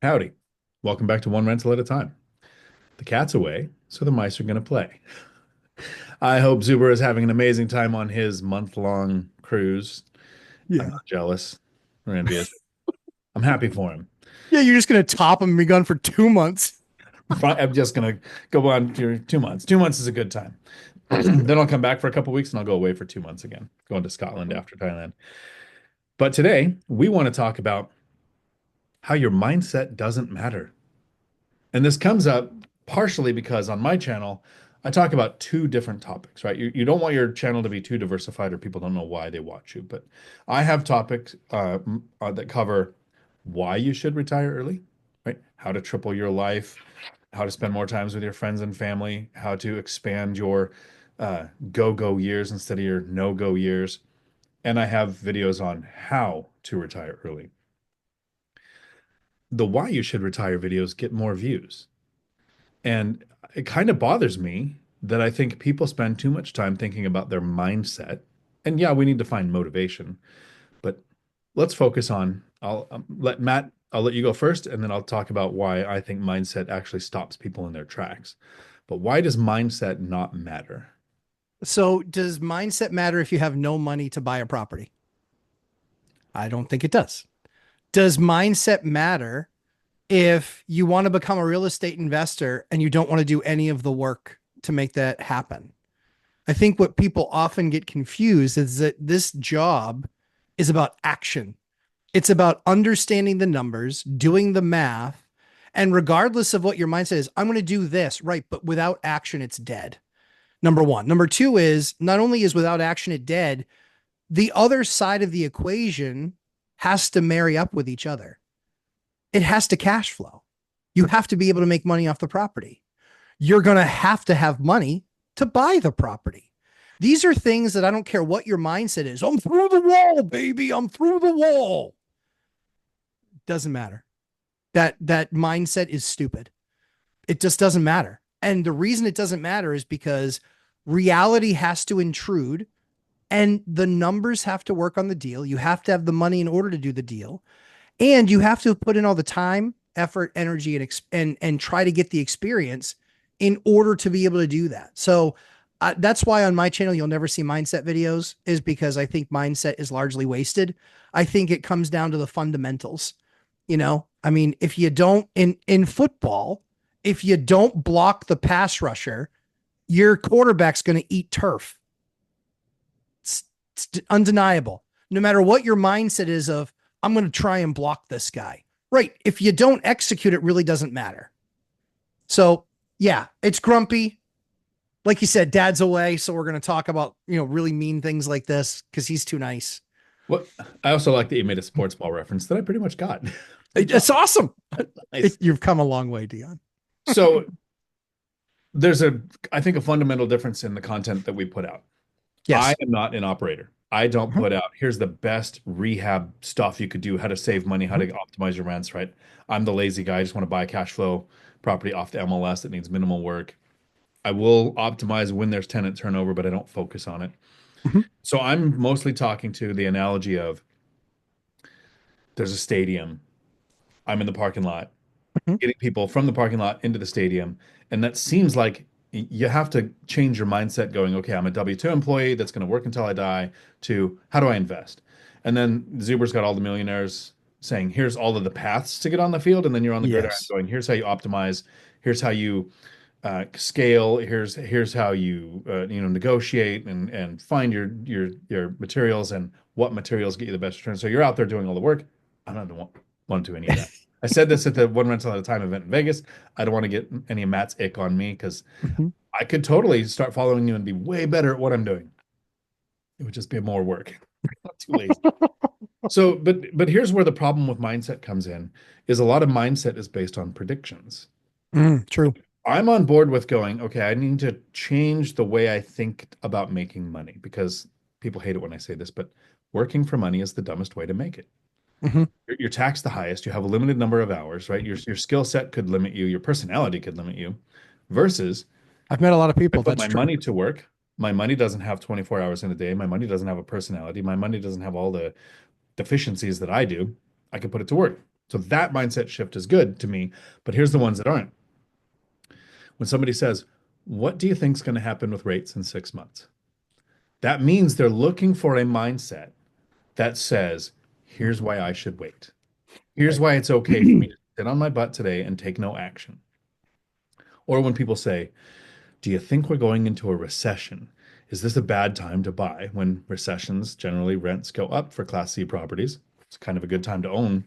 Howdy. Welcome back to One Rental at a Time. The cat's away, so the mice are going to play. I hope Zuber is having an amazing time on his month-long cruise. I'm Yeah. not jealous or envious. I'm happy for him. Yeah, you're just gonna top them and be gone for 2 months. I'm just going to go on for 2 months. 2 months is a good time. Then I'll come back for a couple weeks and I'll go away for 2 months again, going to Scotland after Thailand. But today, we want to talk about how your mindset doesn't matter. And this comes up partially because on my channel, I talk about two different topics, right? You don't want your channel to be too diversified or people don't know why they watch you. But I have topics that cover why you should retire early, right? How to triple your life, how to spend more times with your friends and family, how to expand your go-go years instead of your no-go years. And I have videos on how to retire early. The why you should retire videos get more views. And it kind of bothers me that I think people spend too much time thinking about their mindset. And yeah, we need to find motivation, but let's focus on, I'll let you go first, and then I'll talk about why I think mindset actually stops people in their tracks. But why does mindset not matter? So, does mindset matter if you have no money to buy a property? I don't think it does. Does mindset matter if you want to become a real estate investor and you don't want to do any of the work to make that happen? I think what people often get confused is that this job is about action. It's about understanding the numbers, doing the math, and regardless of what your mindset is, I'm going to do this, right? But without action, it's dead. Number one. Number two is not only is without action it dead, the other side of the equation has to marry up with each other. It has to cash flow. You have to be able to make money off the property. You're going to have money to buy the property. These are things that I don't care what your mindset is. I'm through the wall, baby. I'm through the wall. Doesn't matter. That mindset is stupid. It just doesn't matter. And the reason it doesn't matter is because reality has to intrude and the numbers have to work on the deal. You have to have the money in order to do the deal. And you have to put in all the time, effort, energy, and try to get the experience in order to be able to do that. So that's why on my channel you'll never see mindset videos, is because I think mindset is largely wasted. I think it comes down to the fundamentals. I mean, if you don't in football, if you don't block the pass rusher, your quarterback's going to eat turf. It's undeniable. No matter what your mindset is of, I'm going to try and block this guy. Right. If you don't execute, it really doesn't matter. So, yeah, it's grumpy. Like you said, dad's away. So we're going to talk about, really mean things like this because he's too nice. What I also like that you made a sports ball reference that I pretty much got. Good job. It's awesome. Nice. You've come a long way, Dion. So there's I think, a fundamental difference in the content that we put out. I Yes. am not an operator. I don't Mhm. put out, here's the best rehab stuff you could do, how to save money, how to Mhm. optimize your rents, right? I'm the lazy guy. I just want to buy a cash flow property off the MLS that needs minimal work. I will optimize when there's tenant turnover, but I don't focus on it. Mhm. So I'm mostly talking to the analogy of there's a stadium. I'm in the parking lot, Mhm. getting people from the parking lot into the stadium. And that seems like you have to change your mindset going, okay, I'm a W-2 employee that's going to work until I die, to how do I invest? And then Zuber's got all the millionaires saying, here's all of the paths to get on the field. And then you're on the gridiron Yes. going, here's how you optimize. Here's how you scale. Here's how you negotiate and find your materials and what materials get you the best return. So you're out there doing all the work. I don't want to do any of that. I said this at the One Rental at a Time event in Vegas. I don't want to get any of Matt's ick on me because Mhm. I could totally start following you and be way better at what I'm doing. It would just be more work. Not too lazy. So, but here's where the problem with mindset comes in, is a lot of mindset is based on predictions. True. I'm on board with going, okay, I need to change the way I think about making money because people hate it when I say this, but working for money is the dumbest way to make it. Mhm. You're taxed the highest, you have a limited number of hours, right? Your skill set could limit you, your personality could limit you, versus I've met a lot of I people. put That's my true. money to work. My money doesn't have 24 hours in a day. My money doesn't have a personality. My money doesn't have all the deficiencies that I do. I can put it to work. So that mindset shift is good to me, but here's the ones that aren't. When somebody says, "What do you think is going to happen with rates in 6 months?" That means they're looking for a mindset that says, "Here's why I should wait. Here's Right. why it's okay for me to sit on my butt today and take no action." Or when people say, "Do you think we're going into a recession? Is this a bad time to buy?" When recessions, generally rents go up for Class C properties. It's kind of a good time to own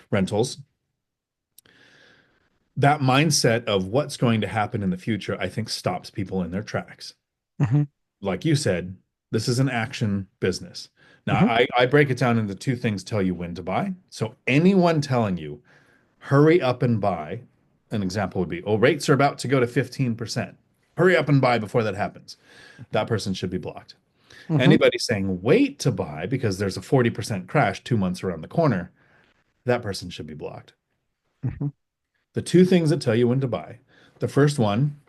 rentals. That mindset of what's going to happen in the future, I think, stops people in their tracks. Mm-hmm. Like you said, this is an action business. Now, Mm-hmm. I break it down into two things tell you when to buy. So anyone telling you, hurry up and buy, an example would be, oh, rates are about to go to 15%. Hurry up and buy before that happens. That person should be blocked. Mm-hmm. Anybody saying wait to buy because there's a 40% crash 2 months around the corner, that person should be blocked. Mm-hmm. The two things that tell you when to buy. The first one,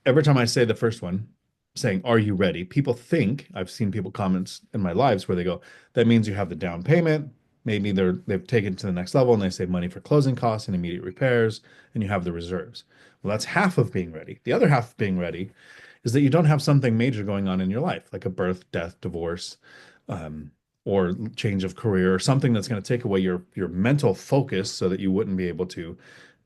every time I say the first one, saying, "Are you ready?" People think, I've seen people comments in my lives where they go, "That means you have the down payment. Maybe they've taken it to the next level and they save money for closing costs and immediate repairs, and you have the reserves." Well, that's half of being ready. The other half of being ready is that you don't have something major going on in your life, like a birth, death, divorce, um, or change of career, or something that's going to take away your mental focus so that you wouldn't be able to,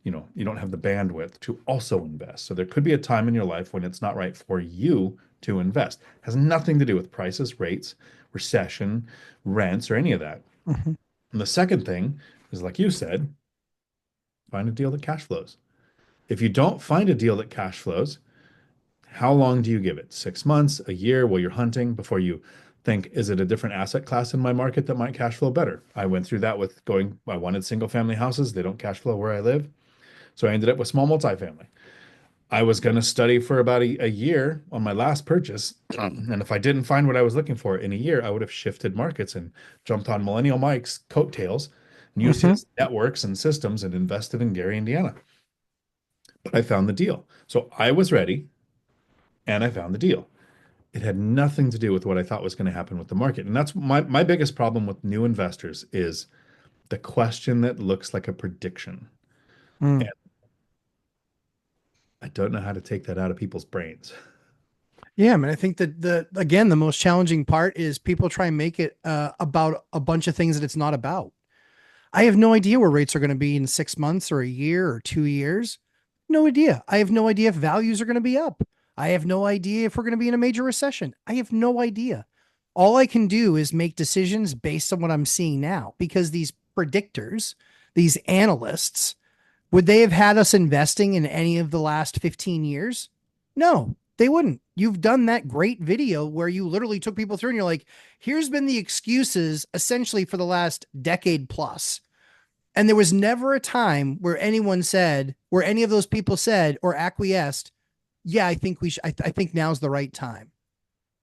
you don't have the bandwidth to also invest. So there could be a time in your life when it's not right for you to invest. It has nothing to do with prices, rates, recession, rents, or any of that. Mm-hmm. And the second thing is, like you said, find a deal that cash flows. If you don't find a deal that cash flows, how long do you give it? 6 months, a year, while you're hunting before you think, is it a different asset class in my market that might cash flow better? I went through that with going, I wanted single family houses. They don't cash flow where I live. So I ended up with small multifamily. I was going to study for about a year on my last purchase. And if I didn't find what I was looking for in a year, I would have shifted markets and jumped on Millennial Mike's coattails and used Mm-hmm. his networks and systems and invested in Gary, Indiana. But I found the deal. So I was ready and I found the deal. It had nothing to do with what I thought was going to happen with the market. And that's my biggest problem with new investors is the question that looks like a prediction. Mm. And I don't know how to take that out of people's brains. Yeah, I mean, I think that the most challenging part is people try and make it about a bunch of things that it's not about. I have no idea where rates are going to be in 6 months or a year or 2 years. No idea. I have no idea if values are going to be up. I have no idea if we're going to be in a major recession. I have no idea. All I can do is make decisions based on what I'm seeing now because these predictors, these analysts, would they have had us investing in any of the last 15 years? No, they wouldn't. You've done that great video where you literally took people through and you're like, here's been the excuses essentially for the last decade plus. And there was never a time where anyone said, where any of those people said or acquiesced, yeah, I think we should, I think now's the right time.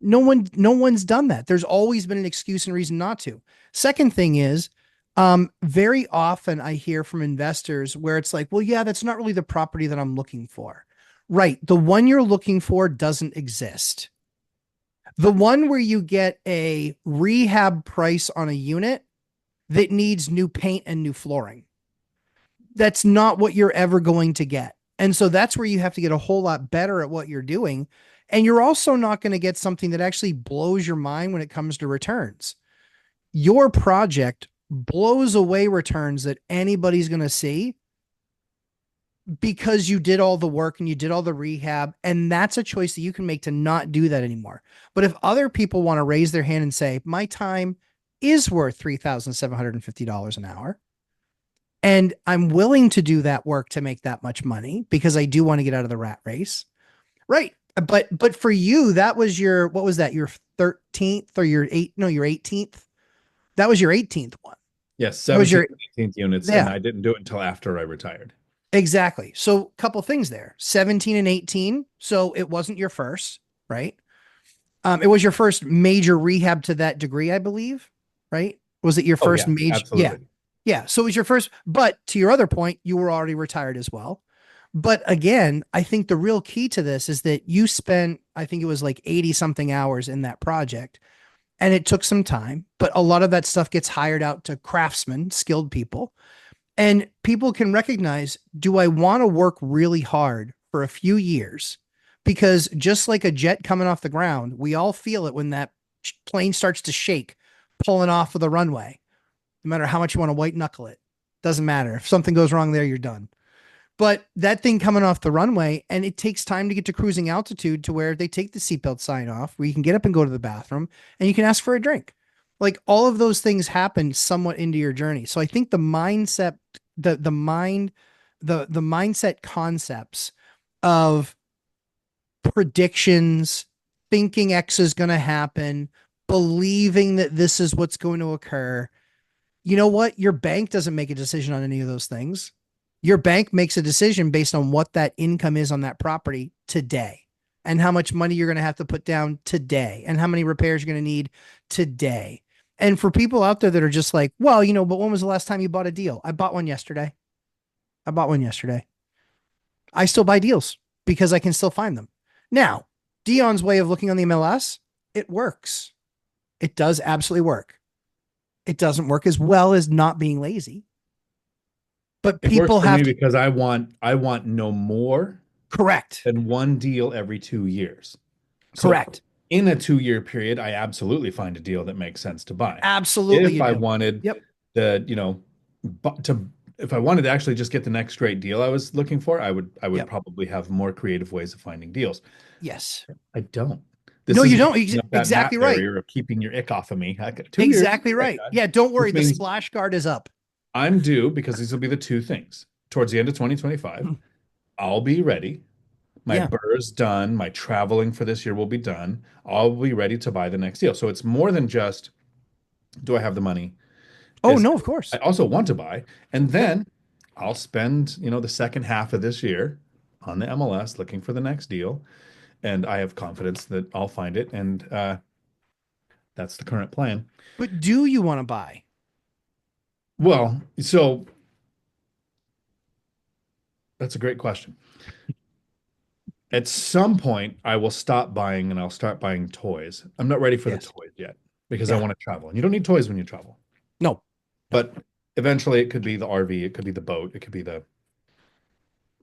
No one's done that. There's always been an excuse and reason not to. Second thing is, very often I hear from investors where it's like, well, yeah, that's not really the property that I'm looking for. Right. The one you're looking for doesn't exist. The one where you get a rehab price on a unit that needs new paint and new flooring. That's not what you're ever going to get. And so that's where you have to get a whole lot better at what you're doing. And you're also not going to get something that actually blows your mind when it comes to returns. Your project blows away returns that anybody's going to see because you did all the work and you did all the rehab. And that's a choice that you can make to not do that anymore. But if other people want to raise their hand and say, my time is worth $3,750 an hour, and I'm willing to do that work to make that much money because I do want to get out of the rat race. Right. But for you, that was your, what was that? Your 13th or your your 18th? That was your 18th one. Yes, That was 17th your, and 18th units, and yeah, I didn't do it until after I retired. exactly. So a couple things there, 17 and 18. So it wasn't your first, right? It was your first major rehab to that degree, I believe, right? Was it your Oh first yeah, major? Yeah. absolutely. Yeah. So it was your first, but to your other point, you were already retired as well. But again, I think the real key to this is that you spent, I think it was like 80 something hours in that project and it took some time, but a lot of that stuff gets hired out to craftsmen, skilled people. And people can recognize, do I want to work really hard for a few years? Because just like a jet coming off the ground, we all feel it when that plane starts to shake, pulling off of the runway. No matter how much you want to white knuckle it, doesn't matter. If something goes wrong there, you're done. But that thing coming off the runway, and it takes time to get to cruising altitude to where they take the seatbelt sign off, where you can get up and go to the bathroom and you can ask for a drink. Like all of those things happen somewhat into your journey. So I think the mindset, the mind, the mindset concepts of predictions, thinking X is going to happen, believing that this is what's going to occur. You know what? Your bank doesn't make a decision on any of those things. Your bank makes a decision based on what that income is on that property today and how much money you're going to have to put down today and how many repairs you're going to need today. And for people out there that are just like, well, but when was the last time you bought a deal? I bought one yesterday. I bought one yesterday. I still buy deals because I can still find them. Now, Dion's way of looking on the MLS, it works. It does absolutely work. It doesn't work as well as not being lazy. But It works people for me have to because I want no more correct. than one deal every 2 years. So Correct. in a 2 year period, I absolutely find a deal that makes sense to buy. Absolutely If you I do. wanted Yep. the, to if I wanted to actually just get the next great deal I was looking for, I would Yep. probably have more creative ways of finding deals. Yes. I don't. No, This you is don't. breaking up that mat Exactly right. barrier of keeping your ick off of me. I got 2 years, Exactly my right. God, Yeah, don't which worry. The means splash guard is up. I'm due because these will be the two things. Towards the end of 2025, I'll be ready. My Yeah. burr's done. My traveling for this year will be done. I'll be ready to buy the next deal. So it's more than just, do I have the money? Oh, Is no, of I course. also want to buy. And Yep. then I'll spend, the second half of this year on the MLS looking for the next deal. And I have confidence that I'll find it. And that's the current plan. But do you want to buy? Well, so that's a great question. At some point, I will stop buying and I'll start buying toys. I'm not ready for the Yes. toys yet because I Yeah. want to travel. And you don't need toys when you travel. No. No. But eventually it could be the RV, it could be the boat, it could be the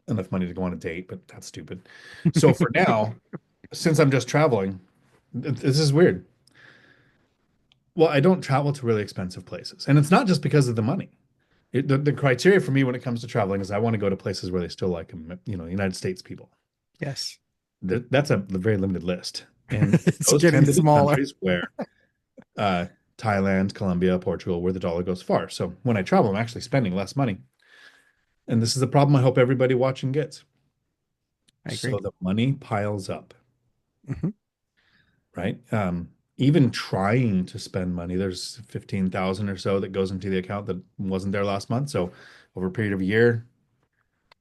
enough money to go on a date, but that's stupid. So for now, since I'm just traveling, this is weird. Well, I don't travel to really expensive places. And it's not just because of the money. The criteria for me when it comes to traveling is I want to go to places where they still like, United States people. Yes. That's a very limited list. And It's those getting tend to be smaller. countries where uh, Thailand, Colombia, Portugal, where the dollar goes far. So when I travel, I'm actually spending less money. And this is the problem I hope everybody watching gets. I agree. So the money piles up, Mhm. right? Even trying to spend money, there's 15,000 or so that goes into the account that wasn't there last month. So over a period of a year,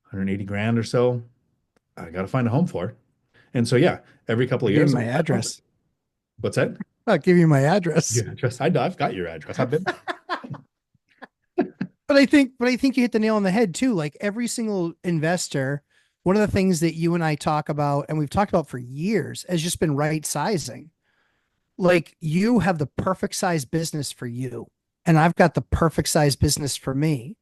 180 grand or so, I got to find a home for. And so, yeah, every couple I'll of give you years, my address. what's that? I'll give you my address. Your address. I've got your address. I've been. But I think you hit the nail on the head too. Like every single investor, one of the things that you and I talk about, and we've talked about for years, has just been right sizing. Like you have the perfect size business for you, and I've got the perfect size business for me.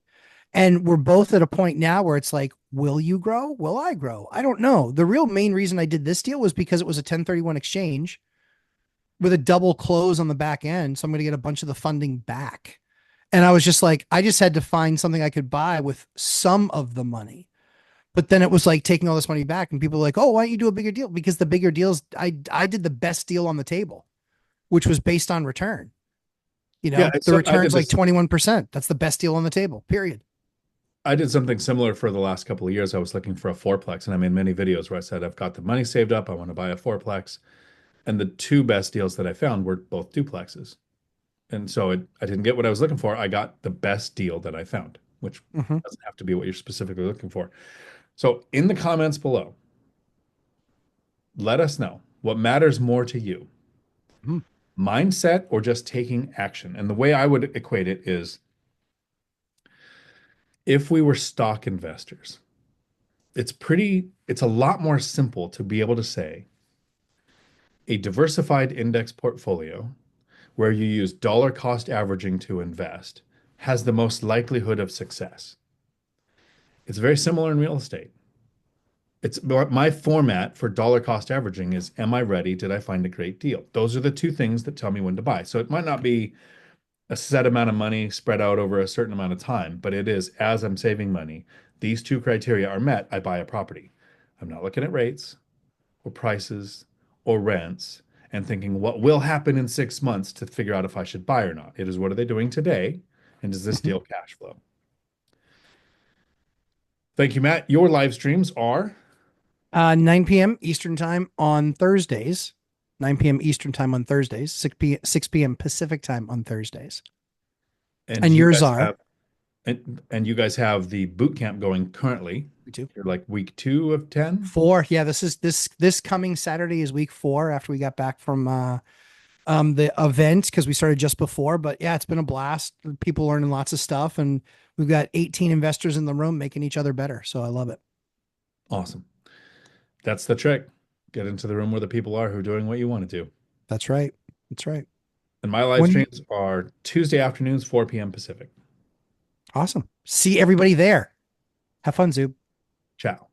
And we're both at a point now where it's like, will you grow? Will I grow? I don't know. The real main reason I did this deal was because it was a 1031 exchange with a double close on the back end. So I'm going to get a bunch of the funding back. And I was just like, I just had to find something I could buy with some of the money. But then it was like taking all this money back, and people were like, oh, why don't you do a bigger deal? Because the bigger deals, I did the best deal on the table, which was based on return. Yeah, The so I did return's like this. 21%. That's the best deal on the table, period. I did something similar for the last couple of years. I was looking for a fourplex, and I made many videos where I said I've got the money saved up. I want to buy a fourplex, and the two best deals that I found were both duplexes. And so I didn't get what I was looking for. I got the best deal that I found, which Mm-hmm. doesn't have to be what you're specifically looking for. So in the comments below, let us know what matters more to you, Mm-hmm. mindset or just taking action. And the way I would equate it is if we were stock investors, it's a lot more simple to be able to say a diversified index portfolio where you use dollar cost averaging to invest has the most likelihood of success. It's very similar in real estate. It's my format for dollar cost averaging is, am I ready? Did I find a great deal? Those are the two things that tell me when to buy. So it might not be a set amount of money spread out over a certain amount of time, but it is as I'm saving money, these two criteria are met, I buy a property. I'm not looking at rates or prices or rents and thinking what will happen in 6 months to figure out if I should buy or not. It is what are they doing today? And does this Mhm. deal cash flow? Thank you, Matt. Your live streams are, 9 p.m. Eastern time on Thursdays. 9 p.m. Eastern time on Thursdays. 6 p.m. Pacific time on Thursdays. and And you yours guys are. have, and you guys have the boot camp going currently. We do. You're like week 2 of 10. 4. Yeah, this coming Saturday is week 4 after we got back from the event because we started just before. But yeah, it's been a blast. People learning lots of stuff, and we've got 18 investors in the room making each other better. So I love it. Awesome. That's the trick. Get into the room where the people are who are doing what you want to do. That's right. That's right. And my live When streams are Tuesday afternoons, 4 p.m. Pacific. Awesome. See everybody there. Have fun, Zoob. Ciao.